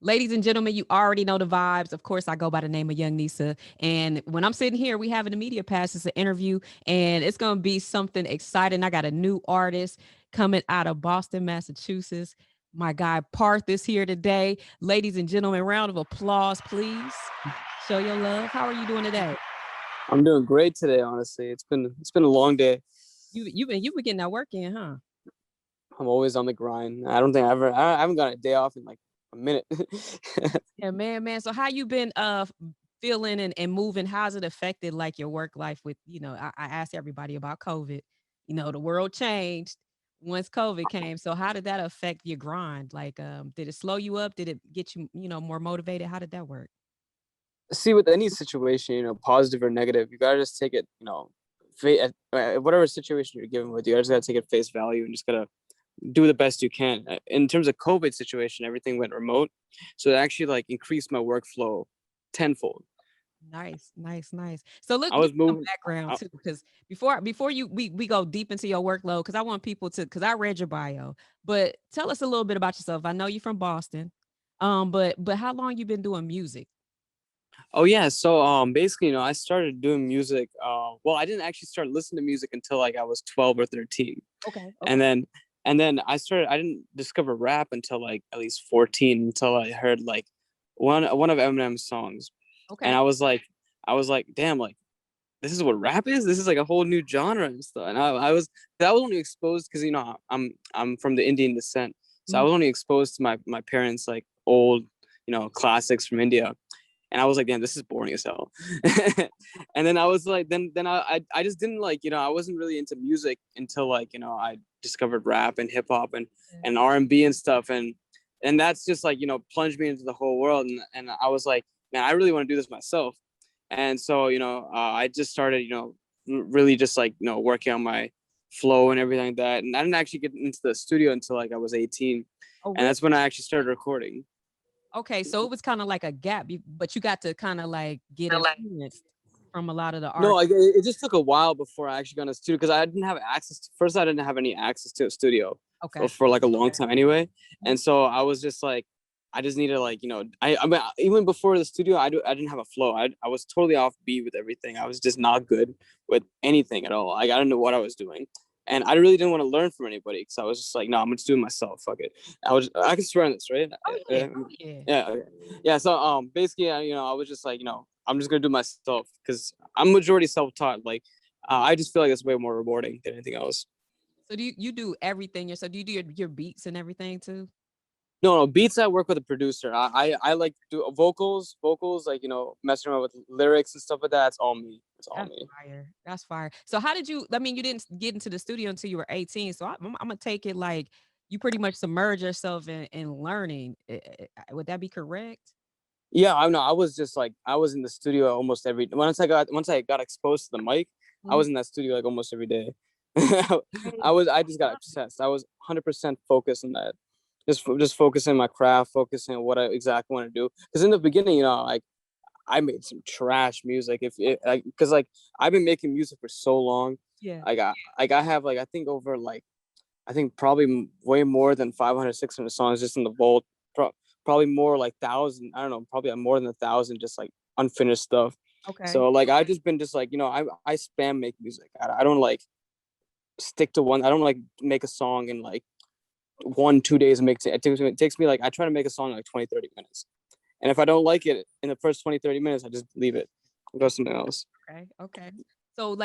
Ladies and gentlemen, you already know the vibes. Of course, I go by the name of Young Nisa. And when I'm sitting here, we having a media pass. It's an interview, and it's going to be something exciting. I got a new artist coming out of Boston, Massachusetts. My guy Parth is here today. Ladies and gentlemen, round of applause, please. Show your love. How are you doing today? I'm doing great today, honestly. It's been a long day. You been getting that work in, huh? I'm always on the grind. I don't think I haven't got a day off in like a minute. Yeah, man. So how you been feeling and moving? How's it affected like your work life with, I asked everybody about COVID. The world changed once COVID came. So how did that affect your grind? Like did it slow you up? Did it get you, more motivated? How did that work? See, with any situation, positive or negative, you gotta just take it, whatever situation you're given with, you just gotta take it face value and just gotta do the best you can. In terms of COVID situation, everything went remote, so it actually like increased my workflow tenfold. Nice. So look, I give was me some moving. background too, because before you we go deep into your workload, because I want people to because I read your bio, but tell us a little bit about yourself. I know you're from Boston, but how long you been doing music? Oh yeah, so basically, I started doing music. Well, I didn't actually start listening to music until like I was 12 or 13. Okay. And then I didn't discover rap until like at least 14, until I heard like one of Eminem's songs. And Okay. I was like, damn, like this is what rap is. This is like a whole new genre and stuff. And I was only exposed because I'm from the Indian descent, so I Mhm. was only exposed to my parents like old classics from India. And I was like, damn, this is boring as hell. And then I was like, then I just didn't like, I wasn't really into music until like, I discovered rap and hip hop Yeah. and R&B and stuff. And that's just like, plunged me into the whole world. And I was like, man, I really want to do this myself. And so, I just started, really just like, working on my flow and everything like that. And I didn't actually get into the studio until like I was 18. Oh, And really? that's when I actually started recording. Okay, so it was kind of like a gap, but you got to kind of like get influenced from a lot of the No, art. like it just took a while before I actually got in a studio because I didn't have access to, first I didn't have any access to a studio Okay. for like a long time anyway. Mhm. And so I was just like, I just needed like, I mean, even before the studio, I didn't have a flow. I was totally off beat with everything. I was just not good with anything at all. Like I didn't know what I was doing. And I really didn't want to learn from anybody because I was just like, no, I'm just doing it myself. Fuck it. I can swear on this, right? Oh yeah. Oh yeah. Yeah, okay. Yeah. So basically, I was just like, I'm just gonna do myself because I'm majority self-taught. Like, I just feel like it's way more rewarding than anything else. So do you do everything yourself? Do you do your beats and everything too? No, beats I work with a producer. I like do vocals, like messing around with lyrics and stuff like that. That's all me. It's all That's me. fire. That's fire. So how did you? I mean, you didn't get into the studio until you were 18. So I'm gonna take it like you pretty much submerge yourself in learning. Would that be correct? Yeah, I know. I was just like I was in the studio almost every once I got exposed to the mic, I Mhm. was in that studio like almost every day. Okay. I just got obsessed. I was 100% focused on that. Just focusing my craft, focusing on what I exactly want to do. Because in the beginning, like I made some trash music. If it, like, because like I've been making music for so long, Yeah. I have like I think over like I think probably way more than 500, 600 songs just in the vault. Probably more like thousand. I don't know. Probably more than 1,000 just like unfinished stuff. Okay. So like I just been just like I spam make music. I don't like stick to one. I don't like make a song in like 1 2 days and make it. It takes me like I try to make a song in like 20 30 minutes. And if I don't like it in the first 20 30 minutes, I just leave it and go something else. Okay. So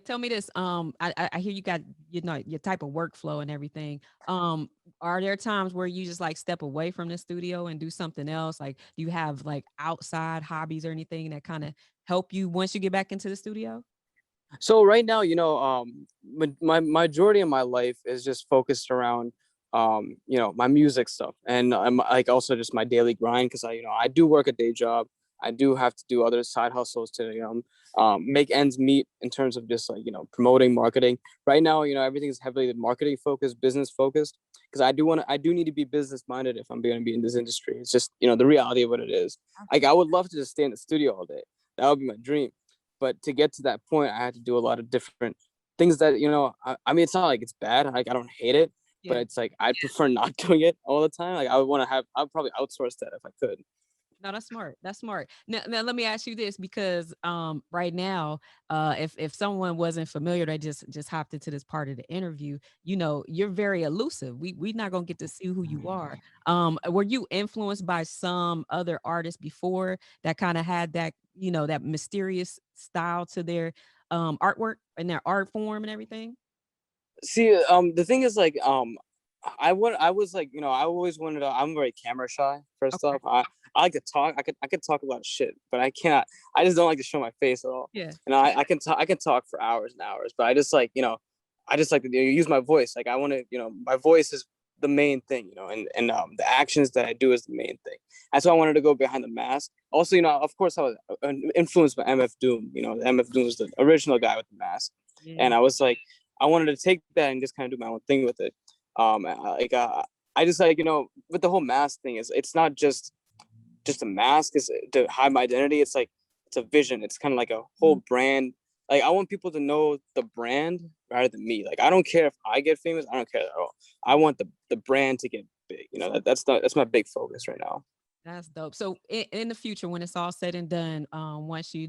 tell me this. I hear you got your type of workflow and everything. Are there times where you just like step away from the studio and do something else? Like, do you have like outside hobbies or anything that kind of help you once you get back into the studio? So right now, my majority of my life is just focused around, my music stuff, and I'm like also just my daily grind because I do work a day job. I do have to do other side hustles to, make ends meet in terms of just like promoting, marketing. Right now, everything is heavily marketing focused, business focused, because I do need to be business minded if I'm going to be in this industry. It's just the reality of what it is. Like I would love to just stay in the studio all day. That would be my dream, but to get to that point I had to do a lot of different things that I mean it's not like it's bad, like I don't hate it, but Yeah. it's like I'd prefer not doing it all the time. Like I'd probably outsource that if I could. No, that's smart. That's smart. Now let me ask you this because right now, if someone wasn't familiar, they just hopped into this part of the interview, you're very elusive. We're not gonna get to see who you are. Were you influenced by some other artists before that kind of had that, that mysterious style to their artwork and their art form and everything? See, the thing is like, I was like, I always wanted to. I'm very camera shy. First Okay. off, I like to talk. I could talk about shit, but I can't. I just don't like to show my face at all. Yeah. And I can talk for hours and hours, but I just like, I just like to use my voice. Like I want to, my voice is the main thing, and the actions that I do is the main thing. That's why I wanted to go behind the mask. Also, of course, I was influenced by MF Doom. MF Doom was the original guy with the mask, Yeah. and I was like, I wanted to take that and just kind of do my own thing with it. Like I just like, with the whole mask thing, is it's not just a mask is to hide my identity. It's like it's a vision. It's kind of like a whole Mhm. brand. Like I want people to know the brand rather than me. Like I don't care if I get famous. I don't care at all. I want the brand to get big. That's my big focus right now. That's dope. So in the future, when it's all said and done, once you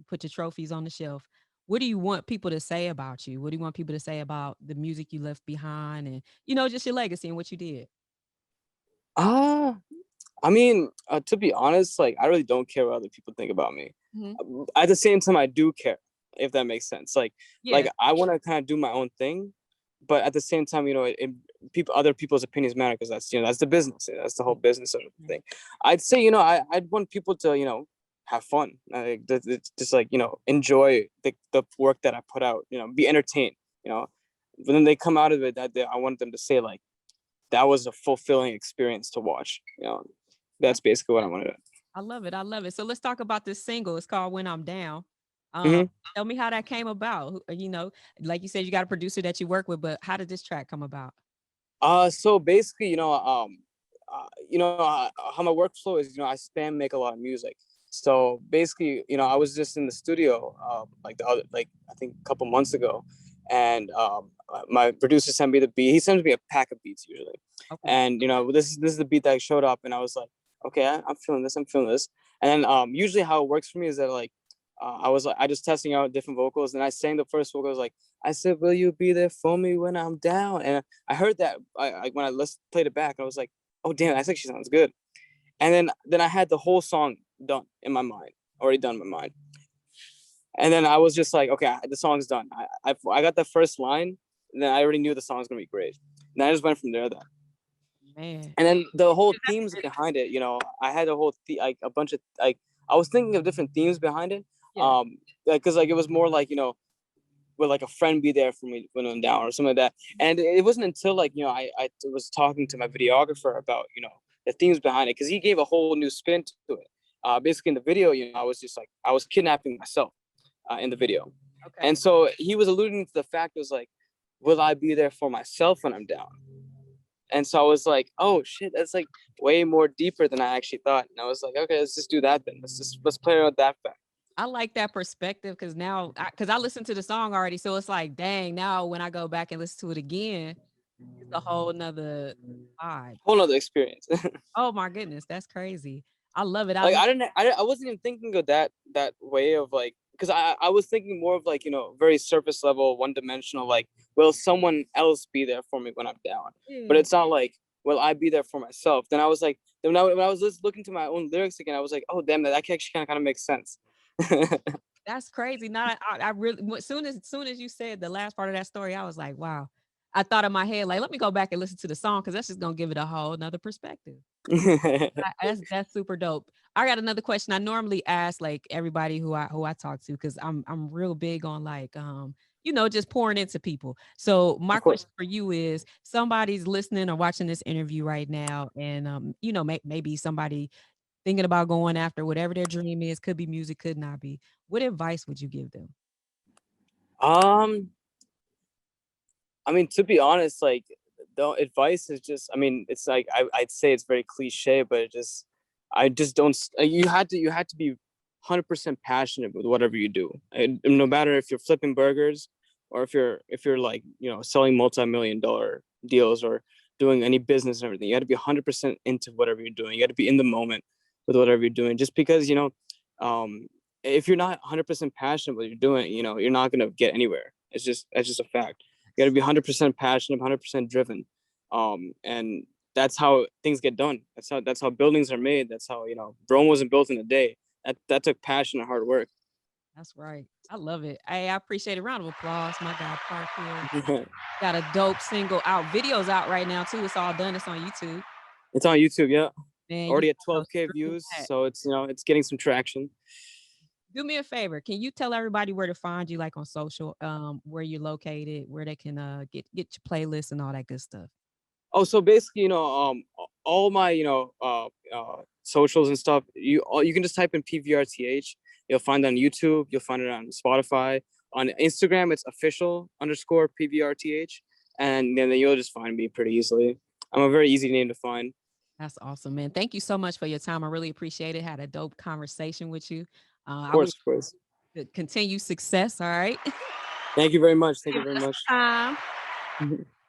put your trophies on the shelf, what do you want people to say about you? What do you want people to say about the music you left behind and just your legacy and what you did? Ah, I mean, to be honest, like I really don't care what other people think about me. Mhm. At the same time, I do care, if that makes sense. Like Yeah. I want to kind of do my own thing, but at the same time, other people's opinions matter because that's the business. That's the whole Yeah. business of the Yeah. thing. I'd say I'd want people to have fun, just like enjoy the work that I put out. Be entertained. You know, but then they come out of it I want them to say like that was a fulfilling experience to watch. That's basically what I wanted to. I love it. I love it. So let's talk about this single. It's called When I'm Down. Um, Mhm. Tell me how that came about. Like you said, you got a producer that you work with, but how did this track come about? So basically, how my workflow is, I spam make a lot of music. So basically, I was just in the studio, like I think a couple months ago, and my producer sent me the beat. He sends me a pack of beats usually, Okay. and this is the beat that showed up, and I was like, okay, I'm feeling this, I'm feeling this, and then usually how it works for me is that like. I just testing out different vocals, and I sang the first vocal. I was like, I said, "Will you be there for me when I'm down?" And I heard that when I played it back, I was like, "Oh damn, that actually sounds good." And then I had the whole song done in my mind, already done in my mind. And then I was just like, "Okay, the song's done." I got the first line, and then I already knew the song was gonna be great. And I just went from there. Then Man. and then the whole Is themes that- behind it, I had a whole like a bunch of like I was thinking of different themes behind it. Yeah. Because like it was more like will like a friend be there for me when I'm down or something like that. And it wasn't until like, I was talking to my videographer about, the themes behind it because he gave a whole new spin to it. Basically in the video, I was just like, I was kidnapping myself in the video. Okay. And so he was alluding to the fact it was like, will I be there for myself when I'm down? And so I was like, oh shit, that's like way more deeper than I actually thought. And I was like, okay, let's just do that then. Let's play around with that fact. I like that perspective because now, because I listened to the song already, so it's like, dang. Now when I go back and listen to it again, it's a whole nother vibe. Whole nother experience. Oh my goodness, that's crazy. I love it. I Like love. I wasn't even thinking of that way of like because I was thinking more of like very surface level, one dimensional. Like, will someone else be there for me when I'm down? But Yeah. it's not like will I be there for myself? Then I was like, then when I was just looking to my own lyrics again, I was like, oh damn, that actually kind of makes sense. That's crazy. Not I really soon as you said the last part of that story, I was like, wow. I thought in my head, like, let me go back and listen to the song because that's just gonna give it a whole another perspective. That's super dope. I got another question. I normally ask like everybody who I talk to because I'm real big on like just pouring into people. So my Of course. question for you is somebody's listening or watching this interview right now, and maybe somebody thinking about going after whatever their dream is, could be music, could not be. What advice would you give them? Um, I mean, to be honest, like the advice is just, I mean, it's like I'd say it's very cliche, but I just don't. You had to be 100% passionate with whatever you do, and no matter if you're flipping burgers or if you're like selling multi-million dollar deals or doing any business and everything. You got to be 100% into whatever you're doing. You got to be in the moment with whatever you're doing. Just because, if you're not 100% passionate what you're doing, you're not going to get anywhere. That's just a fact. You got to be 100% passionate, 100% driven. And that's how things get done. That's how buildings are made. That's how, Rome wasn't built in a day. That took passion and hard work. That's right. I love it. Hey, I appreciate a round of applause. My guy Park here got a dope single out. Videos out right now too. It's all done. It's on YouTube. It's on YouTube, yeah. Man, Already at gotta 12K stream views, that. so it's getting some traction. Do me a favor. Can you tell everybody where to find you, like on social, where you're located, where they can get your playlist and all that good stuff? Oh, so basically, all my, socials and stuff, you can just type in PVRTH. You'll find it on YouTube. You'll find it on Spotify. On Instagram, it's official_PVRTH. And then you'll just find me pretty easily. I'm a very easy name to find. That's awesome, man. Thank you so much for your time. I really appreciate it. Had a dope conversation with you. Of course, of course. Continue success. All right. Thank you very much. Thank you very much.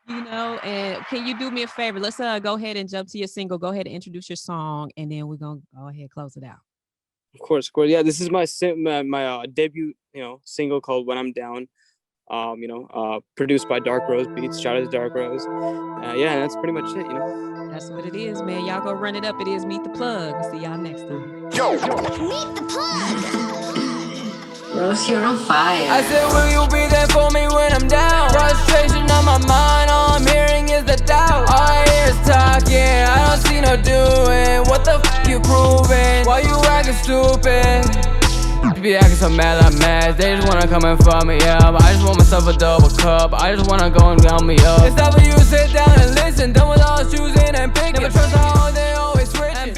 And can you do me a favor? Let's go ahead and jump to your single. Go ahead and introduce your song, and then we're gonna go ahead and close it out. Of course. Yeah, this is my debut, single called "When I'm Down." Produced by Dark Rose Beats. Shout out to Dark Rose. Yeah, that's pretty much it. That's what it is, man. Y'all go run it up. It is Meet the Plug. We'll see y'all next time. Yo, Meet the Plug. Rose, you're on fire. I said, will you be there for me when I'm down? Frustration on my mind, all I'm hearing is the doubt. All I hear is talking, I don't see no doing. What the f you proving? Why you acting stupid? Be acting so mad, I'm mad. They just wanna come and fuck me up. I just want myself a double cup. I just wanna go and gum me up. It's time for you to sit down and listen. Done with all choosing and picking. Never trust how they always switching.